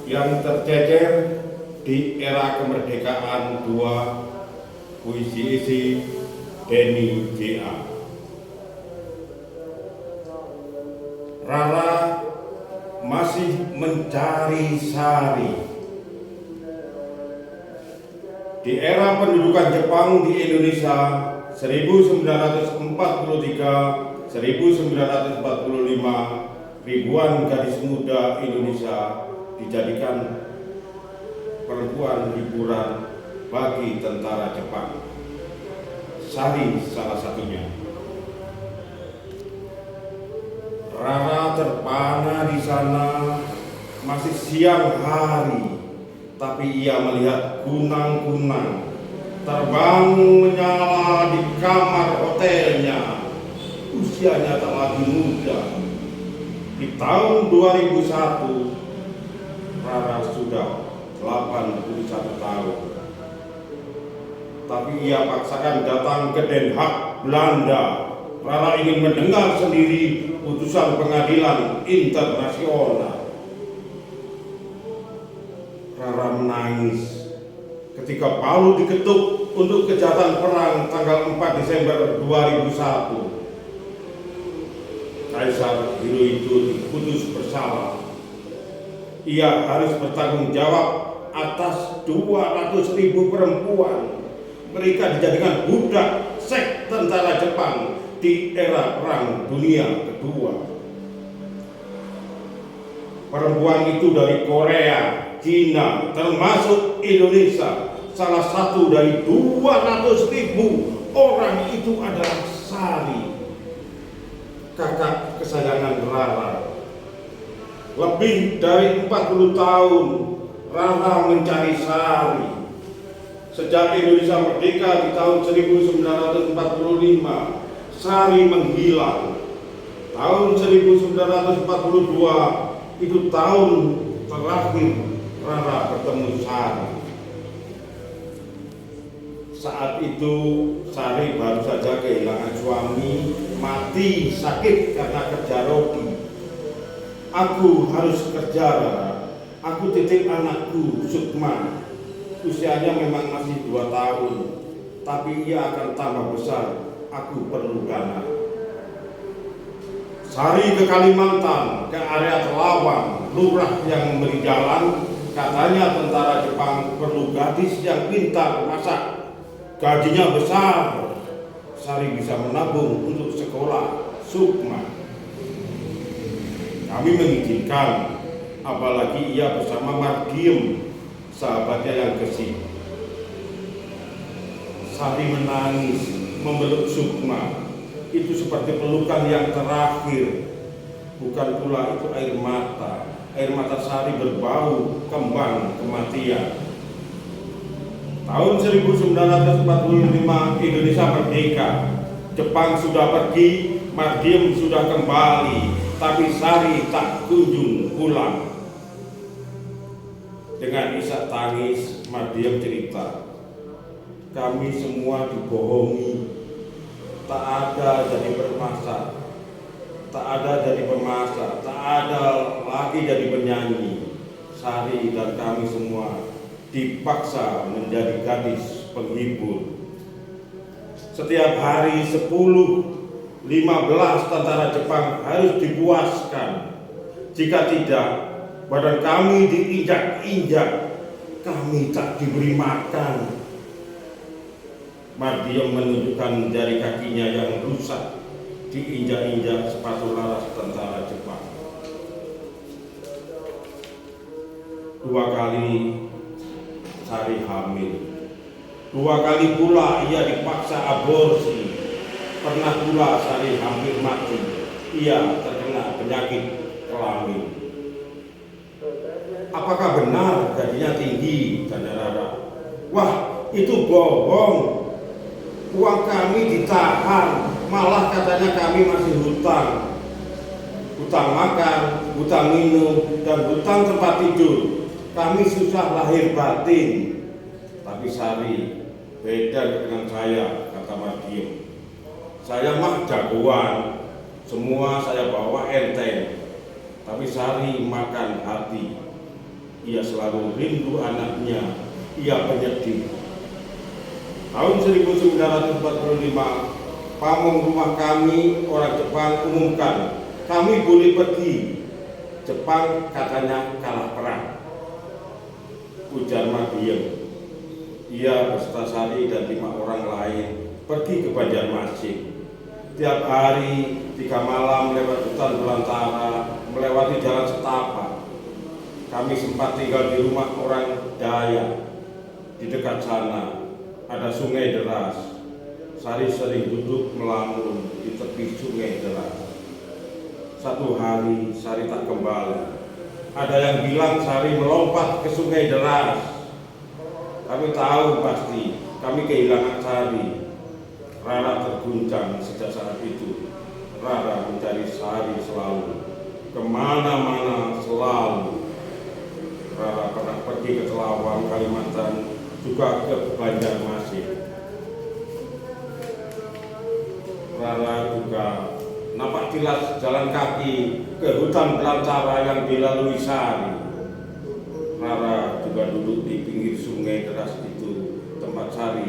yang tercecer di era kemerdekaan 2, puisi isi Denny J.A. Rara masih mencari Sari. Di era pendudukan Jepang di Indonesia 1943-1945, ribuan gadis muda Indonesia dijadikan perempuan hiburan bagi tentara Jepang. Sari salah satunya. Rara terpana di sana masih siang hari, tapi ia melihat kunang-kunang terbang menyala di kamar hotelnya. Usianya tak lagi muda. Di tahun 2001, Rara sudah 81 tahun. Tapi ia paksakan datang ke Den Haag, Belanda. Rara ingin mendengar sendiri putusan pengadilan internasional. Rara menangis ketika Palu diketuk untuk kejahatan perang tanggal 4 Desember 2001. Kaisar Hirohito diputus bersalah. Ia harus bertanggung jawab atas 200.000 perempuan. Mereka dijadikan budak seks tentara Jepang di era Perang Dunia Kedua. Perempuan itu dari Korea, Cina, termasuk Indonesia. Salah satu dari 200.000 orang itu adalah Sari, kakak kesayangan Rara. Lebih dari 40 tahun Rara mencari Sari. Sejak Indonesia merdeka di tahun 1945, Sari menghilang. Tahun 1942 itu tahun terakhir Rara bertemu Sari. Saat itu Sari baru saja kehilangan suami, mati sakit karena kerja roti. Aku harus kerja, Rara. Aku titip anakku Sukma. Usianya memang masih 2 tahun, tapi ia akan tambah besar. Aku perlu dana. Sari ke Kalimantan, ke area Telawang. Lurah yang memberi jalan, katanya tentara Jepang perlu gadis yang pintar masak. Gajinya besar. Sari bisa menabung untuk sekolah Sukma. Kami mengizinkan, apalagi ia bersama Mardiem, sahabatnya yang gesit. Sari menangis, memeluk Sukma. Itu seperti pelukan yang terakhir. Bukan pula itu air mata. Air mata Sari berbau kembang kematian. Tahun 1945 Indonesia merdeka. Jepang sudah pergi, Mardiem sudah kembali, tapi Sari tak kunjung pulang. Dengan isak tangis, Mardiem cerita, kami semua dibohongi. Tak ada jadi bermasak, tak ada jadi pemasak, tak ada lagi jadi penyanyi. Sari dan kami semua dipaksa menjadi gadis penghibur. Setiap hari 10-15 tentara Jepang harus dipuaskan. Jika tidak, badan kami diinjak-injak, kami tak diberi makan. Mardiem menunjukkan jari kakinya yang rusak, diinjak-injak sepatu laras tentara Jepang. 2 kali Sari hamil. 2 kali pula ia dipaksa aborsi. Pernah pula Sari hampir mati. Ia terkena penyakit kelamin. Apakah benar gajinya tinggi, tanya Rara? Wah, itu bohong. Uang kami ditahan, malah katanya kami masih hutang. Hutang makan, hutang minum, dan hutang tempat tidur. Kami susah lahir batin. Tapi Sari beda dengan saya, kata Mardiem. Saya mah jagoan, semua saya bawa enteng. Tapi Sari makan hati. Ia selalu rindu anaknya. Ia penyedih. Tahun 1945, pamong rumah kami orang Jepang umumkan kami boleh pergi. Jepang katanya kalah perang. Ujar Madiang. Ia beserta Sari dan 5 orang lain pergi ke Banjarmasin. Tiap hari 3 malam lewat hutan belantara, melewati jalan setapak. Kami sempat tinggal di rumah orang Dayak. Di dekat sana ada sungai deras. Sari sering duduk melamun di tepi sungai deras. Satu hari Sari tak kembali. Ada yang bilang Sari melompat ke sungai deras. Kami tahu pasti kami kehilangan Sari. Rara terguncang sejak saat itu. Rara mencari Sari selalu, kemana-mana selalu. Rara pernah pergi ke Telawang, Kalimantan, juga ke Banjarmasin. Rara juga nampak jelas jalan kaki ke hutan belantara yang dilalui Sari. Rara juga duduk di pinggir sungai deras itu, tempat Sari